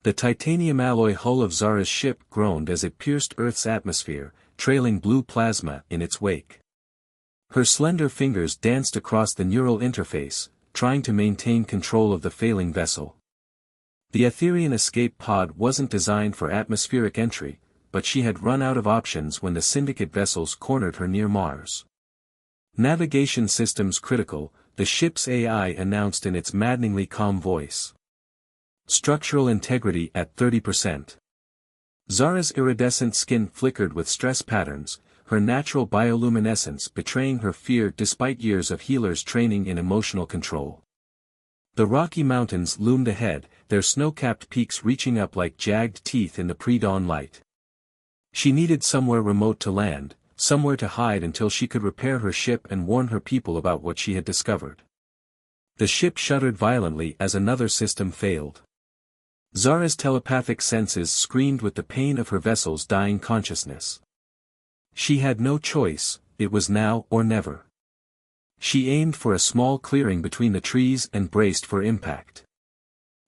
The titanium alloy hull of Zara's ship groaned as it pierced Earth's atmosphere, trailing blue plasma in its wake. Her slender fingers danced across the neural interface, trying to maintain control of the failing vessel. The Etherian escape pod wasn't designed for atmospheric entry, but she had run out of options when the Syndicate vessels cornered her near Mars. Navigation systems critical, the ship's AI announced in its maddeningly calm voice. Structural integrity at 30%. Zara's iridescent skin flickered with stress patterns, her natural bioluminescence betraying her fear despite years of healers' training in emotional control. The Rocky Mountains loomed ahead, their snow-capped peaks reaching up like jagged teeth in the pre-dawn light. She needed somewhere remote to land, somewhere to hide until she could repair her ship and warn her people about what she had discovered. The ship shuddered violently as another system failed. Zara's telepathic senses screamed with the pain of her vessel's dying consciousness. She had no choice, it was now or never. She aimed for a small clearing between the trees and braced for impact.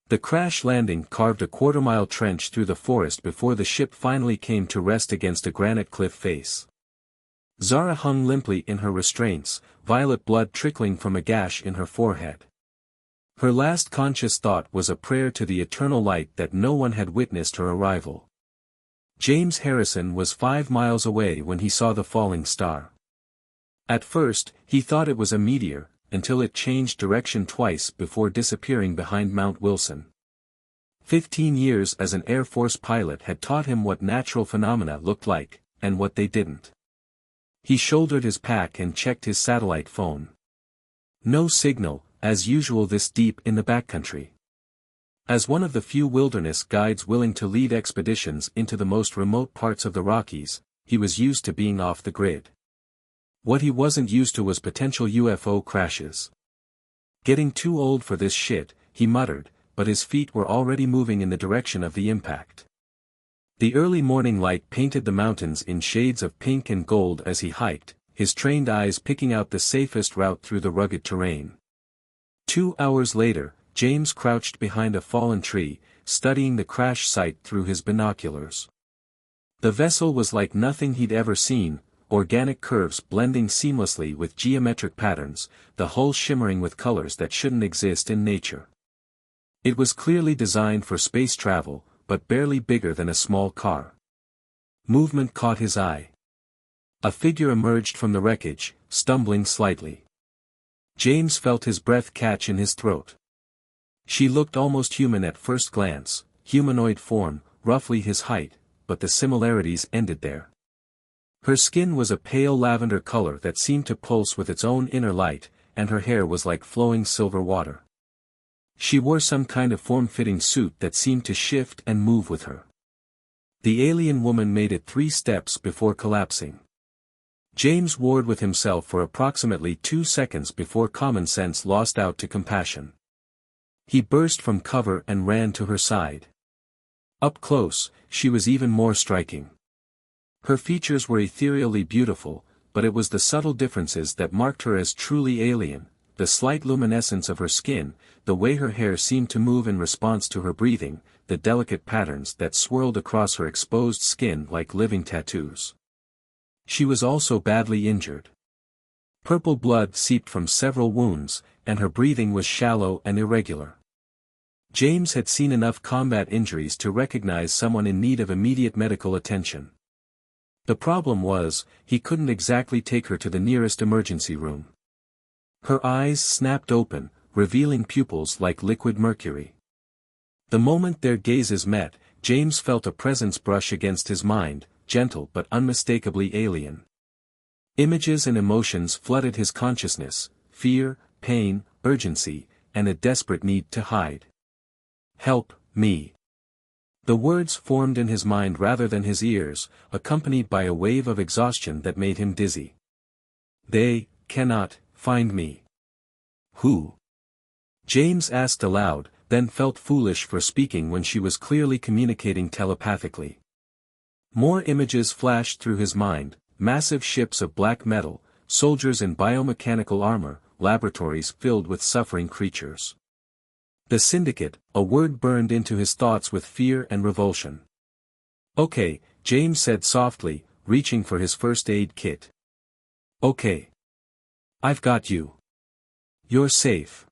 The crash landing carved a quarter-mile trench through the forest before the ship finally came to rest against a granite cliff face. Zara hung limply in her restraints, violet blood trickling from a gash in her forehead. Her last conscious thought was a prayer to the eternal light that no one had witnessed her arrival. James Harrison was 5 miles away when he saw the falling star. At first, he thought it was a meteor, until it changed direction twice before disappearing behind Mount Wilson. 15 years as an Air Force pilot had taught him what natural phenomena looked like, and what they didn't. He shouldered his pack and checked his satellite phone. No signal, as usual this deep in the backcountry. As one of the few wilderness guides willing to lead expeditions into the most remote parts of the Rockies, he was used to being off the grid. What he wasn't used to was potential UFO crashes. Getting too old for this shit, he muttered, but his feet were already moving in the direction of the impact. The early morning light painted the mountains in shades of pink and gold as he hiked, his trained eyes picking out the safest route through the rugged terrain. 2 hours later, James crouched behind a fallen tree, studying the crash site through his binoculars. The vessel was like nothing he'd ever seen, organic curves blending seamlessly with geometric patterns, the hull shimmering with colors that shouldn't exist in nature. It was clearly designed for space travel, but barely bigger than a small car. Movement caught his eye. A figure emerged from the wreckage, stumbling slightly. James felt his breath catch in his throat. She looked almost human at first glance, humanoid form, roughly his height, but the similarities ended there. Her skin was a pale lavender color that seemed to pulse with its own inner light, and her hair was like flowing silver water. She wore some kind of form-fitting suit that seemed to shift and move with her. The alien woman made it 3 steps before collapsing. James warred with himself for approximately 2 seconds before common sense lost out to compassion. He burst from cover and ran to her side. Up close, she was even more striking. Her features were ethereally beautiful, but it was the subtle differences that marked her as truly alien, the slight luminescence of her skin, the way her hair seemed to move in response to her breathing, the delicate patterns that swirled across her exposed skin like living tattoos. She was also badly injured. Purple blood seeped from several wounds, and her breathing was shallow and irregular. James had seen enough combat injuries to recognize someone in need of immediate medical attention. The problem was, he couldn't exactly take her to the nearest emergency room. Her eyes snapped open, revealing pupils like liquid mercury. The moment their gazes met, James felt a presence brush against his mind, gentle but unmistakably alien. Images and emotions flooded his consciousness, fear, pain, urgency, and a desperate need to hide. "Help me." The words formed in his mind rather than his ears, accompanied by a wave of exhaustion that made him dizzy. "They cannot find me." "Who?" James asked aloud, then felt foolish for speaking when she was clearly communicating telepathically. More images flashed through his mind, massive ships of black metal, soldiers in biomechanical armor, laboratories filled with suffering creatures. The syndicate, a word burned into his thoughts with fear and revulsion. Okay, James said softly, reaching for his first aid kit. Okay. I've got you. You're safe.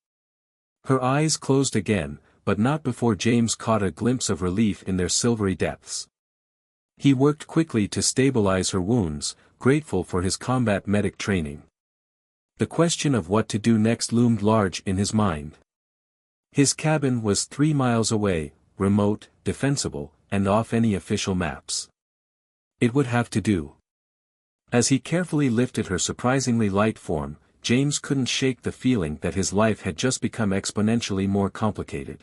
Her eyes closed again, but not before James caught a glimpse of relief in their silvery depths. He worked quickly to stabilize her wounds, grateful for his combat medic training. The question of what to do next loomed large in his mind. His cabin was 3 miles away, remote, defensible, and off any official maps. It would have to do. As he carefully lifted her surprisingly light form, James couldn't shake the feeling that his life had just become exponentially more complicated.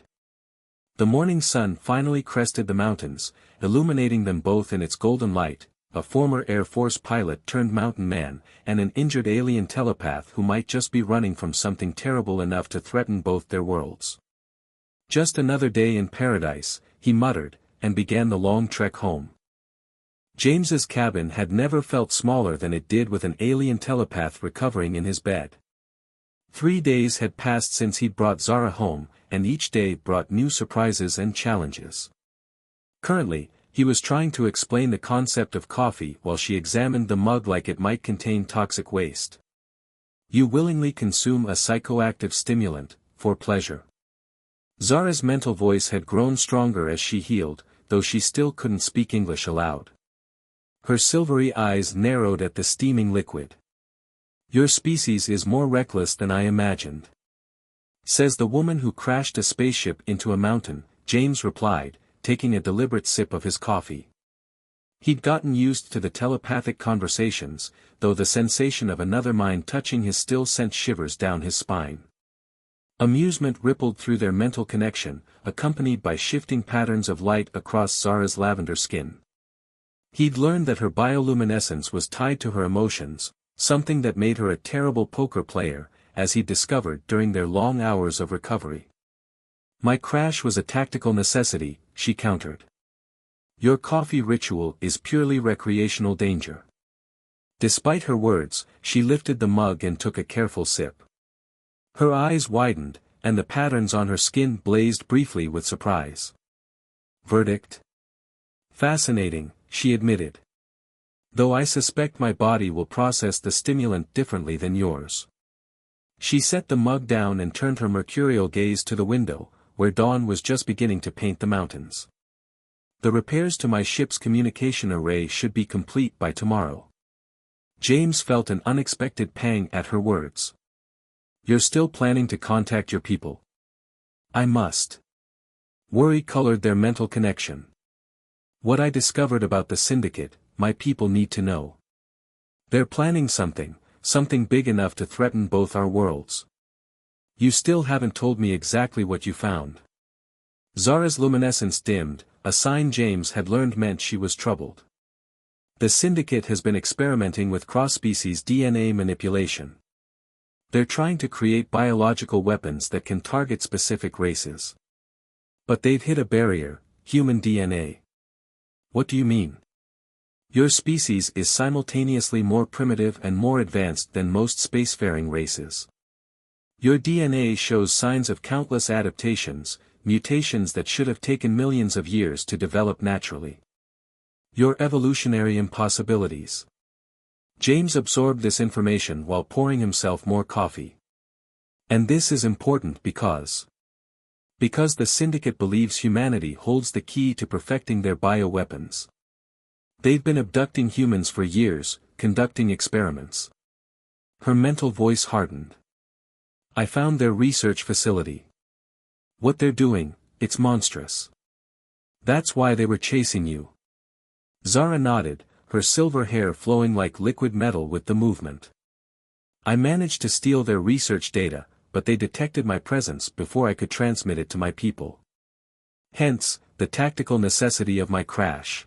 The morning sun finally crested the mountains, illuminating them both in its golden light, a former Air Force pilot turned mountain man, and an injured alien telepath who might just be running from something terrible enough to threaten both their worlds. Just another day in paradise, he muttered, and began the long trek home. James's cabin had never felt smaller than it did with an alien telepath recovering in his bed. 3 days had passed since he'd brought Zara home, and each day brought new surprises and challenges. Currently, he was trying to explain the concept of coffee while she examined the mug like it might contain toxic waste. You willingly consume a psychoactive stimulant, for pleasure. Zara's mental voice had grown stronger as she healed, though she still couldn't speak English aloud. Her silvery eyes narrowed at the steaming liquid. Your species is more reckless than I imagined. Says the woman who crashed a spaceship into a mountain, James replied, taking a deliberate sip of his coffee. He'd gotten used to the telepathic conversations, though the sensation of another mind touching his still sent shivers down his spine. Amusement rippled through their mental connection, accompanied by shifting patterns of light across Zara's lavender skin. He'd learned that her bioluminescence was tied to her emotions, something that made her a terrible poker player, as he discovered during their long hours of recovery. My crash was a tactical necessity, she countered. Your coffee ritual is purely recreational danger. Despite her words, she lifted the mug and took a careful sip. Her eyes widened, and the patterns on her skin blazed briefly with surprise. Verdict? Fascinating, she admitted. Though I suspect my body will process the stimulant differently than yours. She set the mug down and turned her mercurial gaze to the window, where dawn was just beginning to paint the mountains. The repairs to my ship's communication array should be complete by tomorrow. James felt an unexpected pang at her words. You're still planning to contact your people? I must. Worry colored their mental connection. What I discovered about the syndicate, my people need to know. They're planning something big enough to threaten both our worlds. You still haven't told me exactly what you found. Zara's luminescence dimmed, a sign James had learned meant she was troubled. The syndicate has been experimenting with cross-species DNA manipulation. They're trying to create biological weapons that can target specific races. But they've hit a barrier, human DNA. What do you mean? Your species is simultaneously more primitive and more advanced than most spacefaring races. Your DNA shows signs of countless adaptations, mutations that should have taken millions of years to develop naturally. Your evolutionary impossibilities. James absorbed this information while pouring himself more coffee. And this is important because the syndicate believes humanity holds the key to perfecting their bioweapons. They've been abducting humans for years, conducting experiments. Her mental voice hardened. I found their research facility. What they're doing, it's monstrous. That's why they were chasing you. Zara nodded, her silver hair flowing like liquid metal with the movement. I managed to steal their research data, but they detected my presence before I could transmit it to my people. Hence, the tactical necessity of my crash.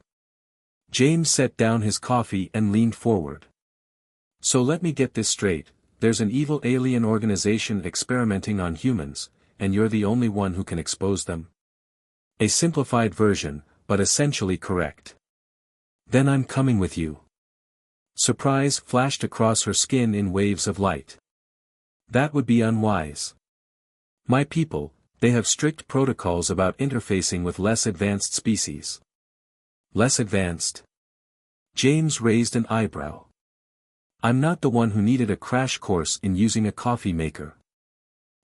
James set down his coffee and leaned forward. So let me get this straight, there's an evil alien organization experimenting on humans, and you're the only one who can expose them? A simplified version, but essentially correct. Then I'm coming with you. Surprise flashed across her skin in waves of light. That would be unwise. My people, They have strict protocols about interfacing with less advanced species. Less advanced? James raised an eyebrow. I'm not the one who needed a crash course in using a coffee maker.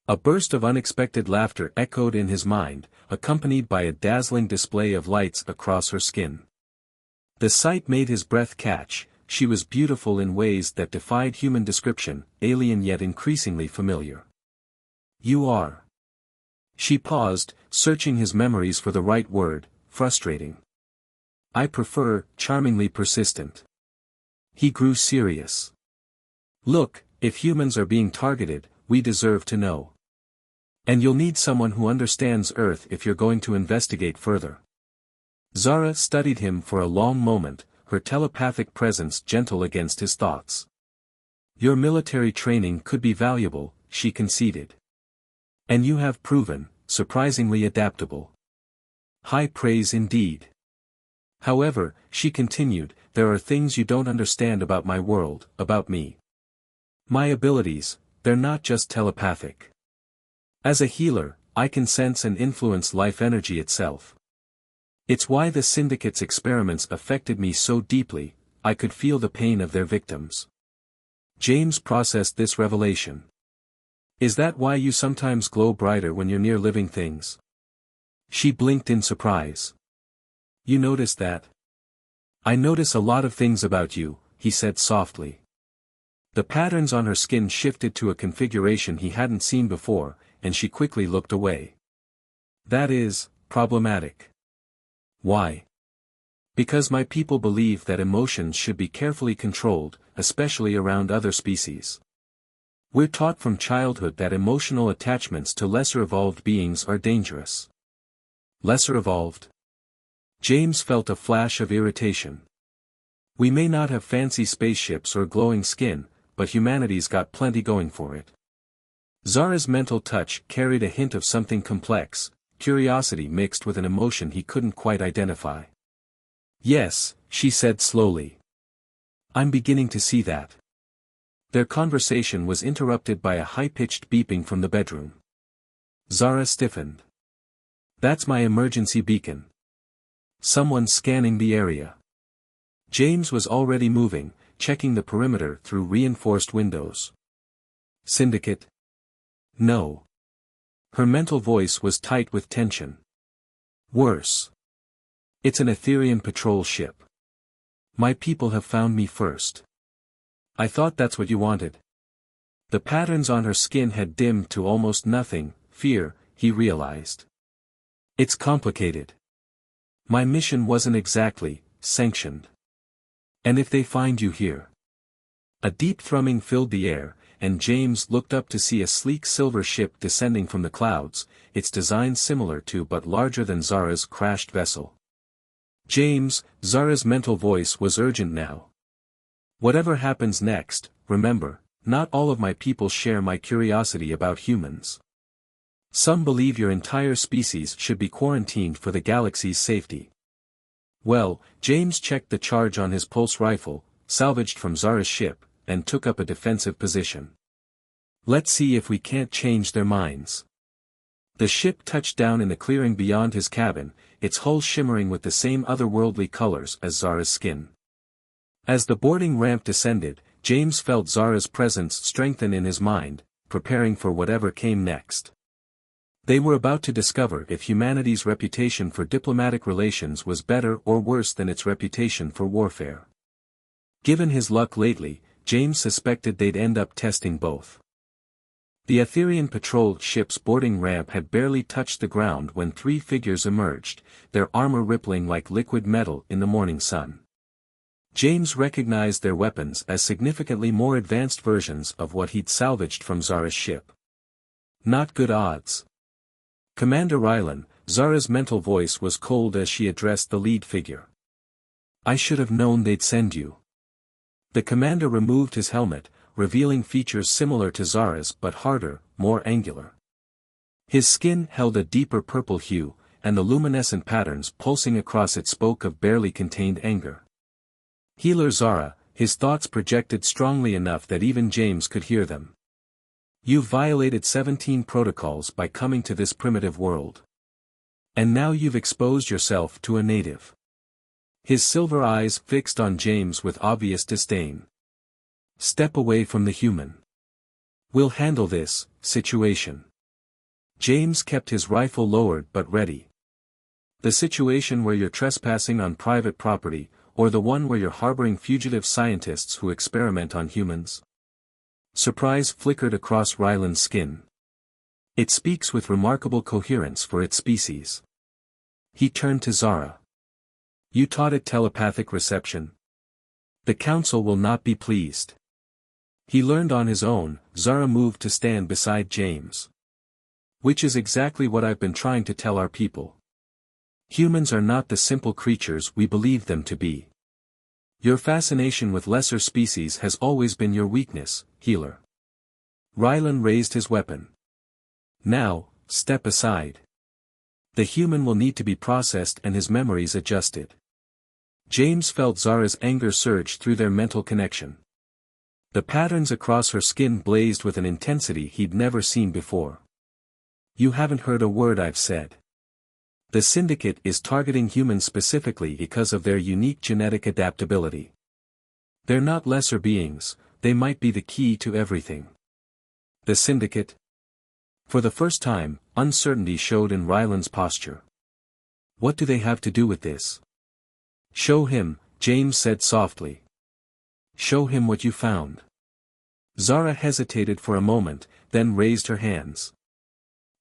A burst of unexpected laughter echoed in his mind, accompanied by a dazzling display of lights across her skin. The sight made his breath catch. She was beautiful in ways that defied human description, alien yet increasingly familiar. You are. She paused, searching his memories for the right word, frustrating. I prefer, charmingly persistent. He grew serious. Look, if humans are being targeted, we deserve to know. And you'll need someone who understands Earth if you're going to investigate further. Zara studied him for a long moment, her telepathic presence gentle against his thoughts. Your military training could be valuable, she conceded. And you have proven, surprisingly adaptable. High praise indeed. However, she continued, there are things you don't understand about my world, about me. My abilities, they're not just telepathic. As a healer, I can sense and influence life energy itself. It's why the Syndicate's experiments affected me so deeply, I could feel the pain of their victims. James processed this revelation. Is that why you sometimes glow brighter when you're near living things? She blinked in surprise. You notice that? I notice a lot of things about you, he said softly. The patterns on her skin shifted to a configuration he hadn't seen before, and she quickly looked away. That is, problematic. Why? Because my people believe that emotions should be carefully controlled, especially around other species. We're taught from childhood that emotional attachments to lesser evolved beings are dangerous. Lesser evolved? James felt a flash of irritation. We may not have fancy spaceships or glowing skin, but humanity's got plenty going for it. Zara's mental touch carried a hint of something complex, curiosity mixed with an emotion he couldn't quite identify. Yes, she said slowly. I'm beginning to see that. Their conversation was interrupted by a high-pitched beeping from the bedroom. Zara stiffened. That's my emergency beacon. Someone scanning the area. James was already moving, checking the perimeter through reinforced windows. Syndicate? No. Her mental voice was tight with tension. Worse. It's an Etherian patrol ship. My people have found me first. I thought that's what you wanted. The patterns on her skin had dimmed to almost nothing, fear, he realized. It's complicated. My mission wasn't exactly sanctioned. And if they find you here? A deep thrumming filled the air, and James looked up to see a sleek silver ship descending from the clouds, its design similar to but larger than Zara's crashed vessel. James, Zara's mental voice was urgent now. Whatever happens next, remember, not all of my people share my curiosity about humans. Some believe your entire species should be quarantined for the galaxy's safety. Well, James checked the charge on his pulse rifle, salvaged from Zara's ship, and took up a defensive position. Let's see if we can't change their minds. The ship touched down in the clearing beyond his cabin, its hull shimmering with the same otherworldly colors as Zara's skin. As the boarding ramp descended, James felt Zara's presence strengthen in his mind, preparing for whatever came next. They were about to discover if humanity's reputation for diplomatic relations was better or worse than its reputation for warfare. Given his luck lately, James suspected they'd end up testing both. The Etherian patrol ship's boarding ramp had barely touched the ground when three figures emerged, their armor rippling like liquid metal in the morning sun. James recognized their weapons as significantly more advanced versions of what he'd salvaged from Zara's ship. Not good odds. Commander Rylan, Zara's mental voice was cold as she addressed the lead figure. I should have known they'd send you. The commander removed his helmet, revealing features similar to Zara's but harder, more angular. His skin held a deeper purple hue, and the luminescent patterns pulsing across it spoke of barely contained anger. Healer Zara, his thoughts projected strongly enough that even James could hear them. You've violated 17 protocols by coming to this primitive world. And now you've exposed yourself to a native. His silver eyes fixed on James with obvious disdain. Step away from the human. We'll handle this situation. James kept his rifle lowered but ready. The situation where you're trespassing on private property, or the one where you're harboring fugitive scientists who experiment on humans? Surprise flickered across Ryland's skin. It speaks with remarkable coherence for its species. He turned to Zara. You taught it telepathic reception. The council will not be pleased. He learned on his own. Zara moved to stand beside James. Which is exactly what I've been trying to tell our people. Humans are not the simple creatures we believe them to be. Your fascination with lesser species has always been your weakness, healer. Ryland raised his weapon. Now, step aside. The human will need to be processed and his memories adjusted. James felt Zara's anger surge through their mental connection. The patterns across her skin blazed with an intensity he'd never seen before. You haven't heard a word I've said. The Syndicate is targeting humans specifically because of their unique genetic adaptability. They're not lesser beings, they might be the key to everything. The Syndicate? For the first time, uncertainty showed in Ryland's posture. What do they have to do with this? Show him, James said softly. Show him what you found. Zara hesitated for a moment, then raised her hands.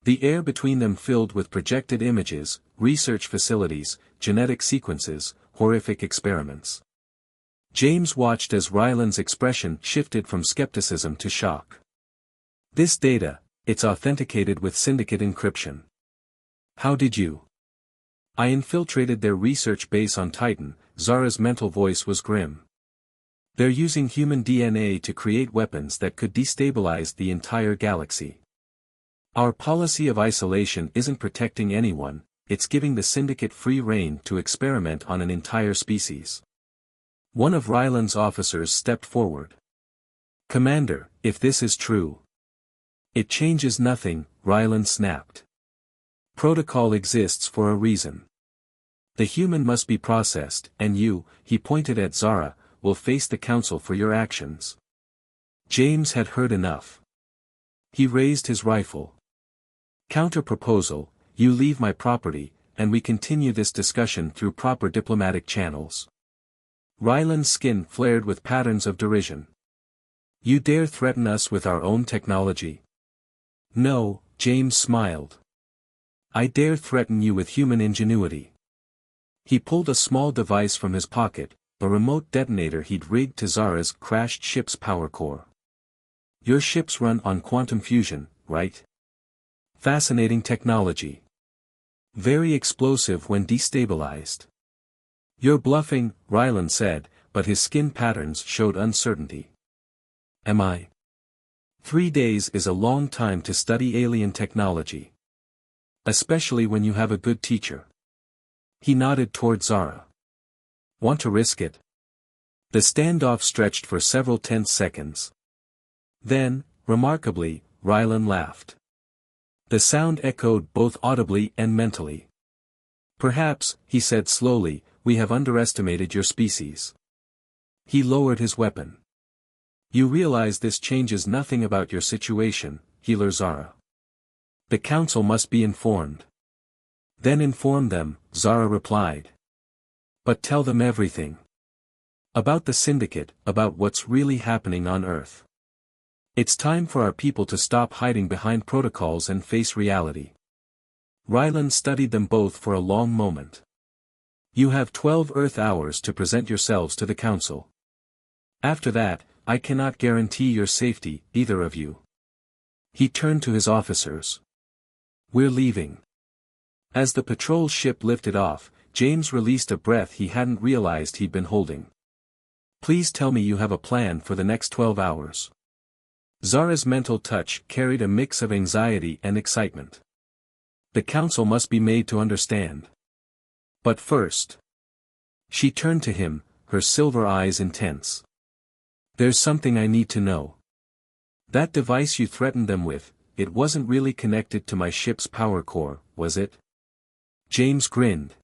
The air between them filled with projected images, research facilities, genetic sequences, horrific experiments. James watched as Ryland's expression shifted from skepticism to shock. This data, it's authenticated with Syndicate encryption. How did you? I infiltrated their research base on Titan. Zara's mental voice was grim. They're using human DNA to create weapons that could destabilize the entire galaxy. Our policy of isolation isn't protecting anyone, it's giving the Syndicate free rein to experiment on an entire species. One of Ryland's officers stepped forward. Commander, if this is true. It changes nothing, Ryland snapped. Protocol exists for a reason. The human must be processed, and you, he pointed at Zara, will face the council for your actions. James had heard enough. He raised his rifle. Counter-proposal, you leave my property, and we continue this discussion through proper diplomatic channels. Ryland's skin flared with patterns of derision. You dare threaten us with our own technology? No, James smiled. I dare threaten you with human ingenuity. He pulled a small device from his pocket, a remote detonator he'd rigged to Zara's crashed ship's power core. Your ships run on quantum fusion, right? Fascinating technology. Very explosive when destabilized. You're bluffing, Ryland said, but his skin patterns showed uncertainty. Am I? 3 days is a long time to study alien technology. Especially when you have a good teacher. He nodded toward Zara. Want to risk it? The standoff stretched for several tense seconds. Then, remarkably, Ryland laughed. The sound echoed both audibly and mentally. Perhaps, he said slowly, we have underestimated your species. He lowered his weapon. You realize this changes nothing about your situation, Healer Zara. The council must be informed. Then inform them, Zara replied. But tell them everything. About the Syndicate, about what's really happening on Earth. It's time for our people to stop hiding behind protocols and face reality. Ryland studied them both for a long moment. You have 12 Earth hours to present yourselves to the council. After that, I cannot guarantee your safety, either of you. He turned to his officers. We're leaving. As the patrol ship lifted off, James released a breath he hadn't realized he'd been holding. Please tell me you have a plan for the next 12 hours. Zara's mental touch carried a mix of anxiety and excitement. The council must be made to understand. But first. She turned to him, her silver eyes intense. There's something I need to know. That device you threatened them with, it wasn't really connected to my ship's power core, was it? James grinned.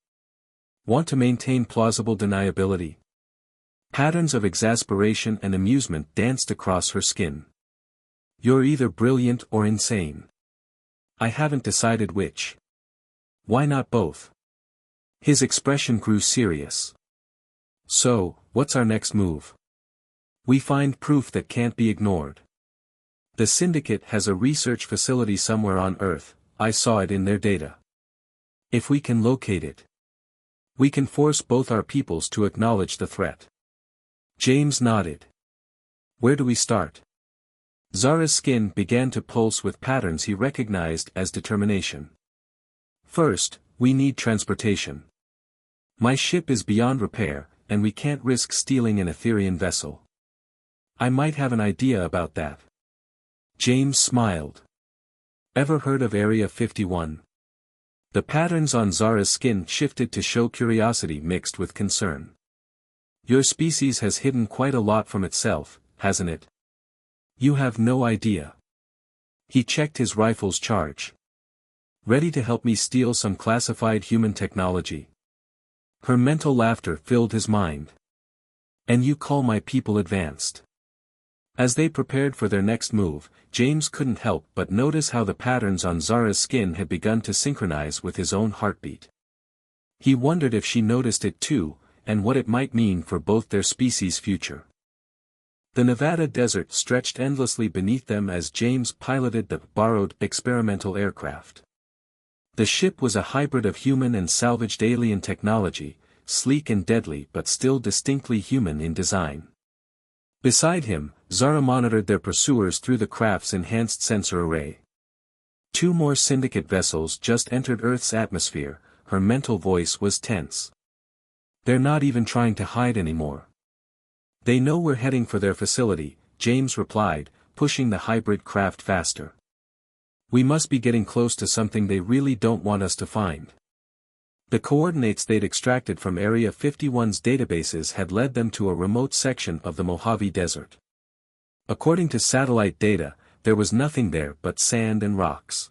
Want to maintain plausible deniability? Patterns of exasperation and amusement danced across her skin. You're either brilliant or insane. I haven't decided which. Why not both? His expression grew serious. So, what's our next move? We find proof that can't be ignored. The Syndicate has a research facility somewhere on Earth, I saw it in their data. If we can locate it, we can force both our peoples to acknowledge the threat. James nodded. Where do we start? Zara's skin began to pulse with patterns he recognized as determination. First, we need transportation. My ship is beyond repair, and we can't risk stealing an Etherian vessel. I might have an idea about that. James smiled. Ever heard of Area 51? The patterns on Zara's skin shifted to show curiosity mixed with concern. Your species has hidden quite a lot from itself, hasn't it? You have no idea. He checked his rifle's charge. Ready to help me steal some classified human technology? Her mental laughter filled his mind. And you call my people advanced? As they prepared for their next move, James couldn't help but notice how the patterns on Zara's skin had begun to synchronize with his own heartbeat. He wondered if she noticed it too, and what it might mean for both their species' future. The Nevada desert stretched endlessly beneath them as James piloted the borrowed experimental aircraft. The ship was a hybrid of human and salvaged alien technology, sleek and deadly but still distinctly human in design. Beside him, Zara monitored their pursuers through the craft's enhanced sensor array. 2 more Syndicate vessels just entered Earth's atmosphere, her mental voice was tense. They're not even trying to hide anymore. They know we're heading for their facility, James replied, pushing the hybrid craft faster. We must be getting close to something they really don't want us to find. The coordinates they'd extracted from Area 51's databases had led them to a remote section of the Mojave Desert. According to satellite data, there was nothing there but sand and rocks.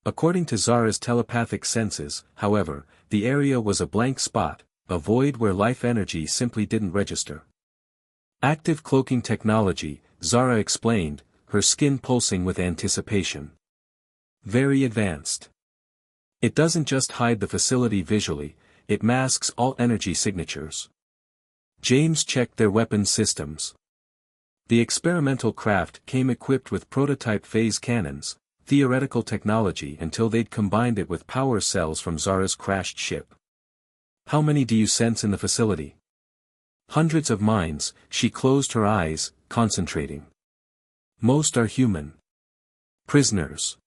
According to Zara's telepathic senses, however, the area was a blank spot, a void where life energy simply didn't register. Active cloaking technology, Zara explained, her skin pulsing with anticipation. Very advanced. It doesn't just hide the facility visually, it masks all energy signatures. James checked their weapon systems. The experimental craft came equipped with prototype phase cannons, theoretical technology until they'd combined it with power cells from Zara's crashed ship. How many do you sense in the facility? Hundreds of minds, she closed her eyes, concentrating. Most are human. Prisoners.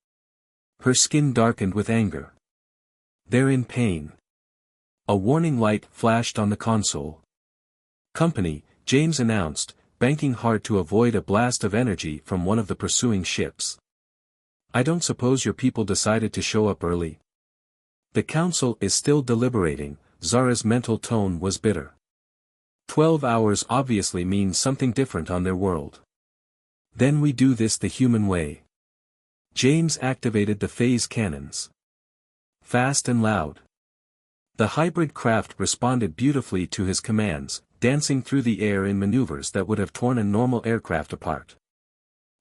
Her skin darkened with anger. They're in pain. A warning light flashed on the console. Company, James announced, banking hard to avoid a blast of energy from one of the pursuing ships. I don't suppose your people decided to show up early? The council is still deliberating, Zara's mental tone was bitter. 12 hours obviously means something different on their world. Then we do this the human way. James activated the phase cannons. Fast and loud. The hybrid craft responded beautifully to his commands, dancing through the air in maneuvers that would have torn a normal aircraft apart.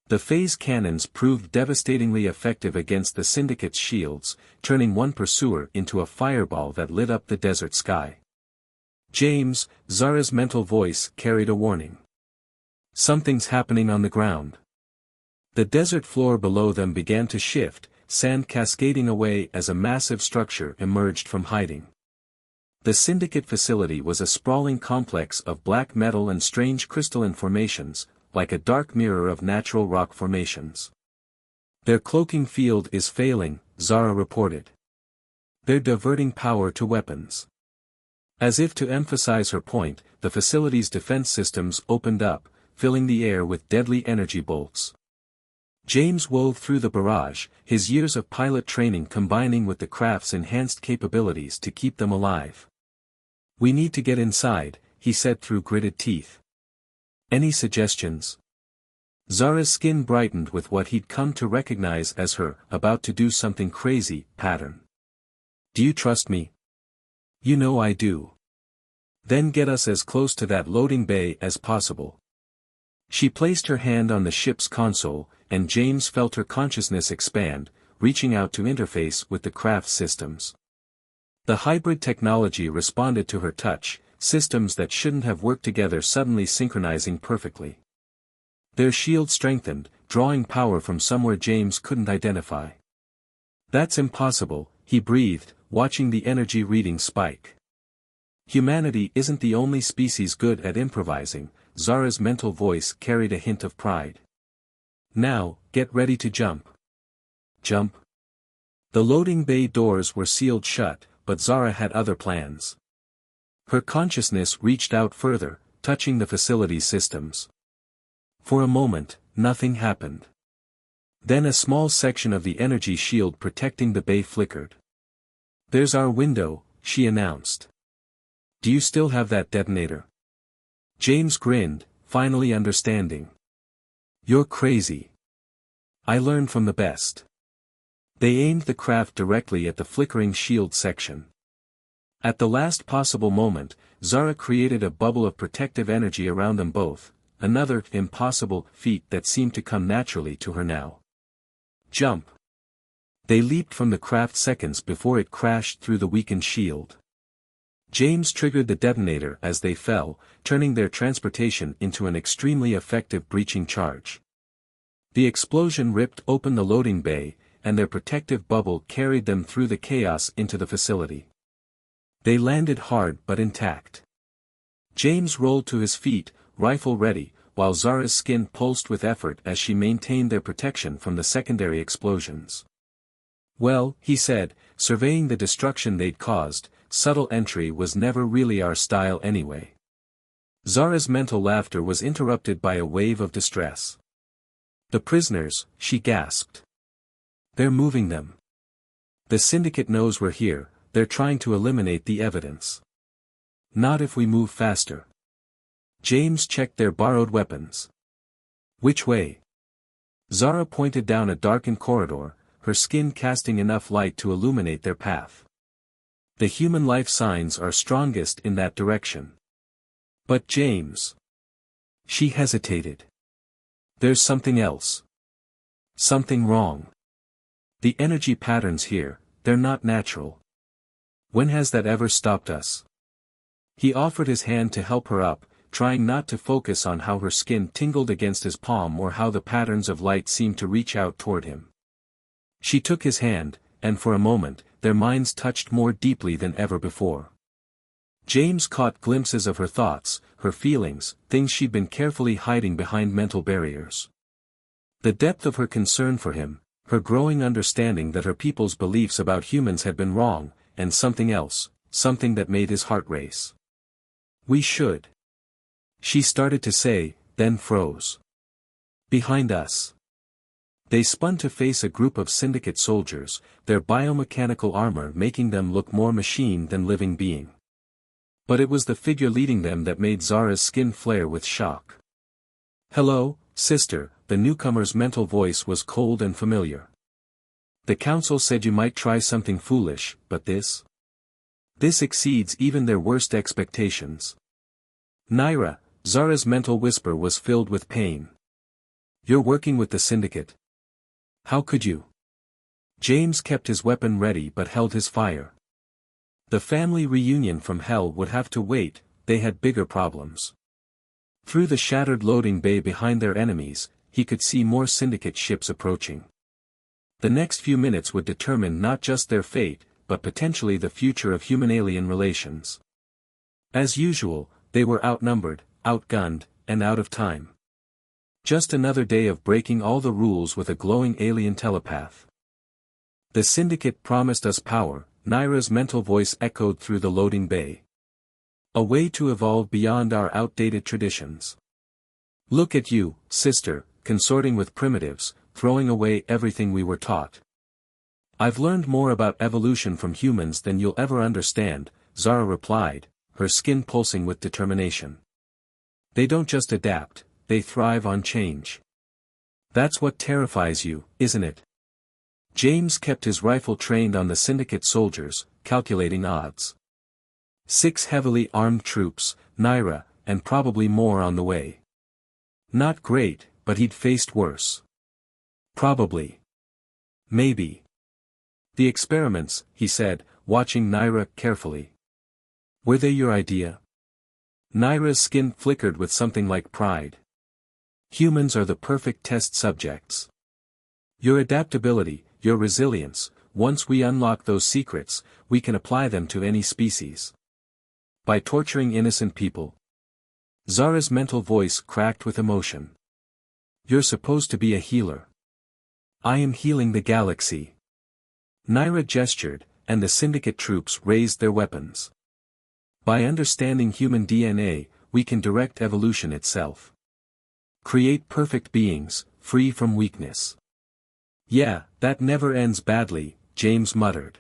The phase cannons proved devastatingly effective against the Syndicate's shields, turning one pursuer into a fireball that lit up the desert sky. James, Zara's mental voice carried a warning. Something's happening on the ground. The desert floor below them began to shift, sand cascading away as a massive structure emerged from hiding. The Syndicate facility was a sprawling complex of black metal and strange crystalline formations, like a dark mirror of natural rock formations. Their cloaking field is failing, Zara reported. They're diverting power to weapons. As if to emphasize her point, the facility's defense systems opened up, filling the air with deadly energy bolts. James wove through the barrage, his years of pilot training combining with the craft's enhanced capabilities to keep them alive. We need to get inside, he said through gritted teeth. Any suggestions? Zara's skin brightened with what he'd come to recognize as her about to do something crazy pattern. Do you trust me? You know I do. Then get us as close to that loading bay as possible. She placed her hand on the ship's console, and James felt her consciousness expand, reaching out to interface with the craft's systems. The hybrid technology responded to her touch, systems that shouldn't have worked together suddenly synchronizing perfectly. Their shield strengthened, drawing power from somewhere James couldn't identify. That's impossible, he breathed, watching the energy reading spike. Humanity isn't the only species good at improvising, Zara's mental voice carried a hint of pride. Now, get ready to jump. Jump? The loading bay doors were sealed shut, but Zara had other plans. Her consciousness reached out further, touching the facility's systems. For a moment, nothing happened. Then a small section of the energy shield protecting the bay flickered. There's our window, she announced. Do you still have that detonator? James grinned, finally understanding. You're crazy. I learned from the best. They aimed the craft directly at the flickering shield section. At the last possible moment, Zara created a bubble of protective energy around them both, another impossible feat that seemed to come naturally to her now. Jump. They leaped from the craft seconds before it crashed through the weakened shield. James triggered the detonator as they fell, turning their transportation into an extremely effective breaching charge. The explosion ripped open the loading bay, and their protective bubble carried them through the chaos into the facility. They landed hard but intact. James rolled to his feet, rifle ready, while Zara's skin pulsed with effort as she maintained their protection from the secondary explosions. Well, he said, surveying the destruction they'd caused, subtle entry was never really our style anyway. Zara's mental laughter was interrupted by a wave of distress. The prisoners, she gasped. They're moving them. The syndicate knows we're here, they're trying to eliminate the evidence. Not if we move faster. James checked their borrowed weapons. Which way? Zara pointed down a darkened corridor, her skin casting enough light to illuminate their path. The human life signs are strongest in that direction. But James. She hesitated. There's something else. Something wrong. The energy patterns here, they're not natural. When has that ever stopped us? He offered his hand to help her up, trying not to focus on how her skin tingled against his palm or how the patterns of light seemed to reach out toward him. She took his hand, and for a moment, their minds touched more deeply than ever before. James caught glimpses of her thoughts, her feelings, things she'd been carefully hiding behind mental barriers. The depth of her concern for him, her growing understanding that her people's beliefs about humans had been wrong, and something else, something that made his heart race. We should. She started to say, then froze. Behind us. They spun to face a group of syndicate soldiers, their biomechanical armor making them look more machine than living being. But it was the figure leading them that made Zara's skin flare with shock. Hello, sister, the newcomer's mental voice was cold and familiar. The council said you might try something foolish, but this? This exceeds even their worst expectations. Naira, Zara's mental whisper was filled with pain. You're working with the syndicate. How could you? James kept his weapon ready but held his fire. The family reunion from hell would have to wait, they had bigger problems. Through the shattered loading bay behind their enemies, he could see more syndicate ships approaching. The next few minutes would determine not just their fate, but potentially the future of human-alien relations. As usual, they were outnumbered, outgunned, and out of time. Just another day of breaking all the rules with a glowing alien telepath. The syndicate promised us power, Naira's mental voice echoed through the loading bay. A way to evolve beyond our outdated traditions. Look at you, sister, consorting with primitives, throwing away everything we were taught. I've learned more about evolution from humans than you'll ever understand, Zara replied, her skin pulsing with determination. They don't just adapt, they thrive on change. That's what terrifies you, isn't it? James kept his rifle trained on the Syndicate soldiers, calculating odds. 6 heavily armed troops, Naira, and probably more on the way. Not great, but he'd faced worse. Probably. Maybe. The experiments, he said, watching Naira carefully. Were they your idea? Naira's skin flickered with something like pride. Humans are the perfect test subjects. Your adaptability, your resilience, once we unlock those secrets, we can apply them to any species. By torturing innocent people. Zara's mental voice cracked with emotion. You're supposed to be a healer. I am healing the galaxy. Naira gestured, and the Syndicate troops raised their weapons. By understanding human DNA, we can direct evolution itself. Create perfect beings, free from weakness. Yeah, that never ends badly, James muttered.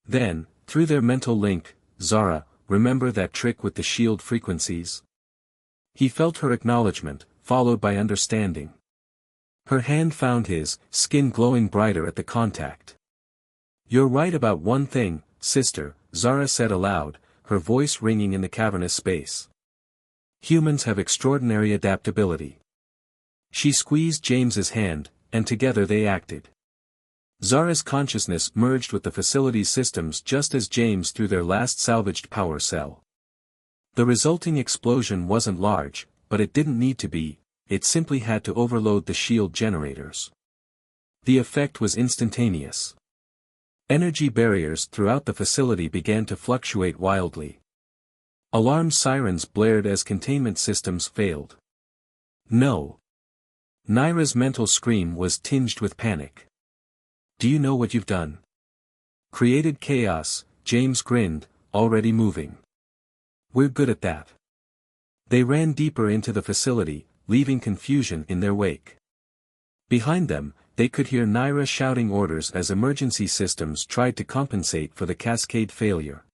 Then, through their mental link, Zara, remember that trick with the shield frequencies? He felt her acknowledgement, followed by understanding. Her hand found his, skin glowing brighter at the contact. You're right about one thing, sister, Zara said aloud, her voice ringing in the cavernous space. Humans have extraordinary adaptability. She squeezed James's hand, and together they acted. Zara's consciousness merged with the facility's systems just as James threw their last salvaged power cell. The resulting explosion wasn't large, but it didn't need to be, it simply had to overload the shield generators. The effect was instantaneous. Energy barriers throughout the facility began to fluctuate wildly. Alarm sirens blared as containment systems failed. No. Naira's mental scream was tinged with panic. Do you know what you've done? Created chaos, James grinned, already moving. We're good at that. They ran deeper into the facility, leaving confusion in their wake. Behind them, they could hear Naira shouting orders as emergency systems tried to compensate for the cascade failure.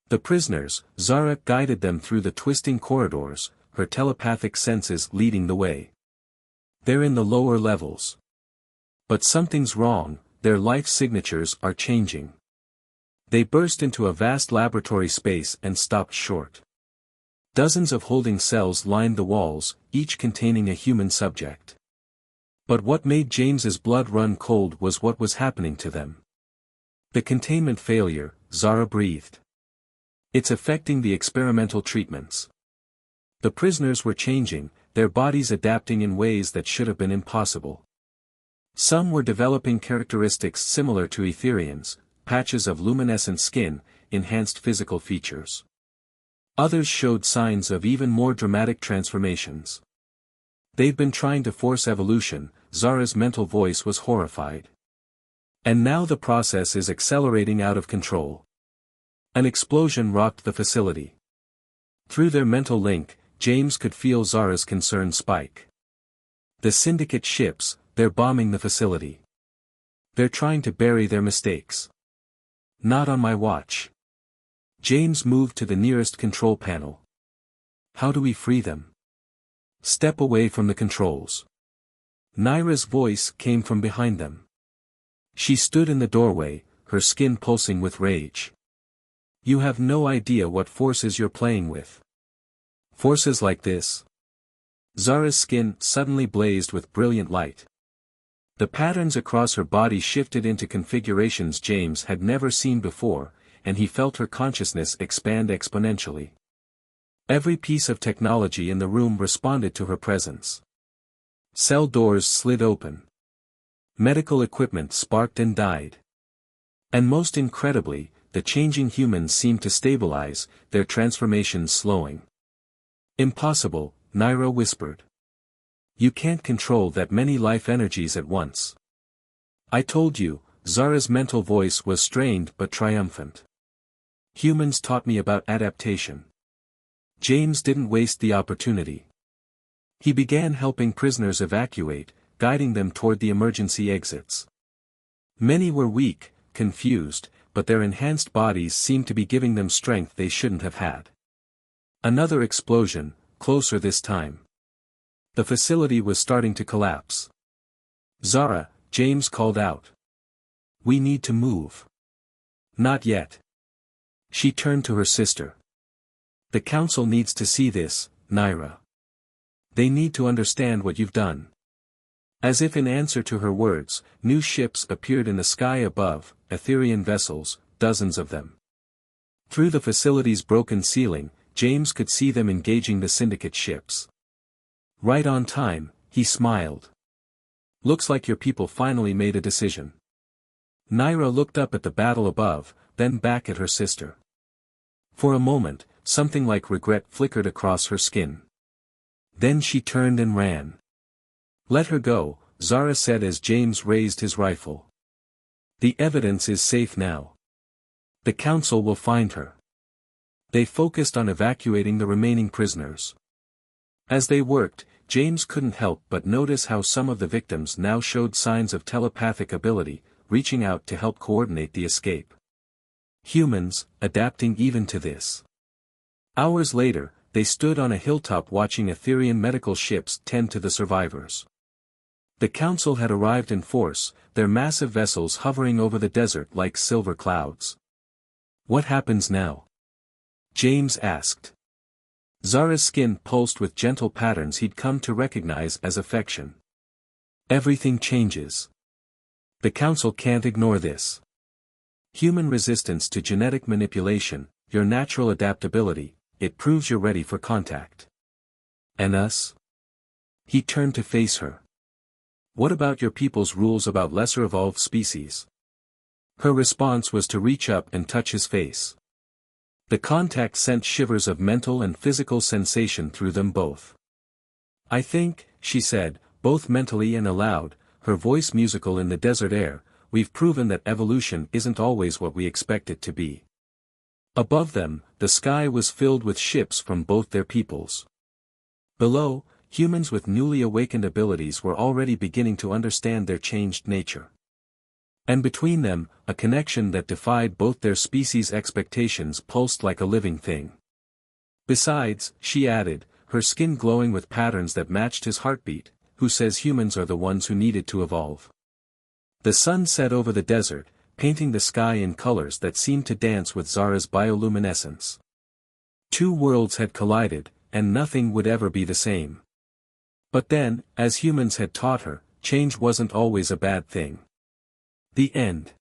The prisoners, Zara guided them through the twisting corridors, her telepathic senses leading the way. They're in the lower levels. But something's wrong, their life signatures are changing. They burst into a vast laboratory space and stopped short. Dozens of holding cells lined the walls, each containing a human subject. But what made James's blood run cold was what was happening to them. The containment failure, Zara breathed. It's affecting the experimental treatments. The prisoners were changing, their bodies adapting in ways that should have been impossible. Some were developing characteristics similar to Etherians, patches of luminescent skin, enhanced physical features. Others showed signs of even more dramatic transformations. They've been trying to force evolution, Zara's mental voice was horrified. And now the process is accelerating out of control. An explosion rocked the facility. Through their mental link, James could feel Zara's concern spike. The Syndicate ships, they're bombing the facility. They're trying to bury their mistakes. Not on my watch. James moved to the nearest control panel. How do we free them? Step away from the controls. Naira's voice came from behind them. She stood in the doorway, her skin pulsing with rage. You have no idea what forces you're playing with. Forces like this. Zara's skin suddenly blazed with brilliant light. The patterns across her body shifted into configurations James had never seen before, and he felt her consciousness expand exponentially. Every piece of technology in the room responded to her presence. Cell doors slid open. Medical equipment sparked and died. And most incredibly, the changing humans seemed to stabilize, their transformations slowing. Impossible, Naira whispered. You can't control that many life energies at once. I told you, Zara's mental voice was strained but triumphant. Humans taught me about adaptation. James didn't waste the opportunity. He began helping prisoners evacuate, guiding them toward the emergency exits. Many were weak, confused, but their enhanced bodies seemed to be giving them strength they shouldn't have had. Another explosion, closer this time. The facility was starting to collapse. Zara, James called out. We need to move. Not yet. She turned to her sister. The council needs to see this, Naira. They need to understand what you've done. As if in answer to her words, new ships appeared in the sky above, Etherian vessels, dozens of them. Through the facility's broken ceiling, James could see them engaging the syndicate ships. Right on time, he smiled. Looks like your people finally made a decision. Naira looked up at the battle above, then back at her sister. For a moment, something like regret flickered across her skin. Then she turned and ran. Let her go, Zara said as James raised his rifle. The evidence is safe now. The council will find her. They focused on evacuating the remaining prisoners. As they worked, James couldn't help but notice how some of the victims now showed signs of telepathic ability, reaching out to help coordinate the escape. Humans, adapting even to this. Hours later, they stood on a hilltop watching Etherian medical ships tend to the survivors. The council had arrived in force, their massive vessels hovering over the desert like silver clouds. What happens now? James asked. Zara's skin pulsed with gentle patterns he'd come to recognize as affection. Everything changes. The council can't ignore this. Human resistance to genetic manipulation, your natural adaptability, it proves you're ready for contact. And us? He turned to face her. What about your people's rules about lesser evolved species? Her response was to reach up and touch his face. The contact sent shivers of mental and physical sensation through them both. I think, she said, both mentally and aloud, her voice musical in the desert air, we've proven that evolution isn't always what we expect it to be. Above them, the sky was filled with ships from both their peoples. Below, humans with newly awakened abilities were already beginning to understand their changed nature. And between them, a connection that defied both their species' expectations pulsed like a living thing. Besides, she added, her skin glowing with patterns that matched his heartbeat, who says humans are the ones who needed to evolve. The sun set over the desert, painting the sky in colors that seemed to dance with Zara's bioluminescence. Two worlds had collided, and nothing would ever be the same. But then, as humans had taught her, change wasn't always a bad thing. The end.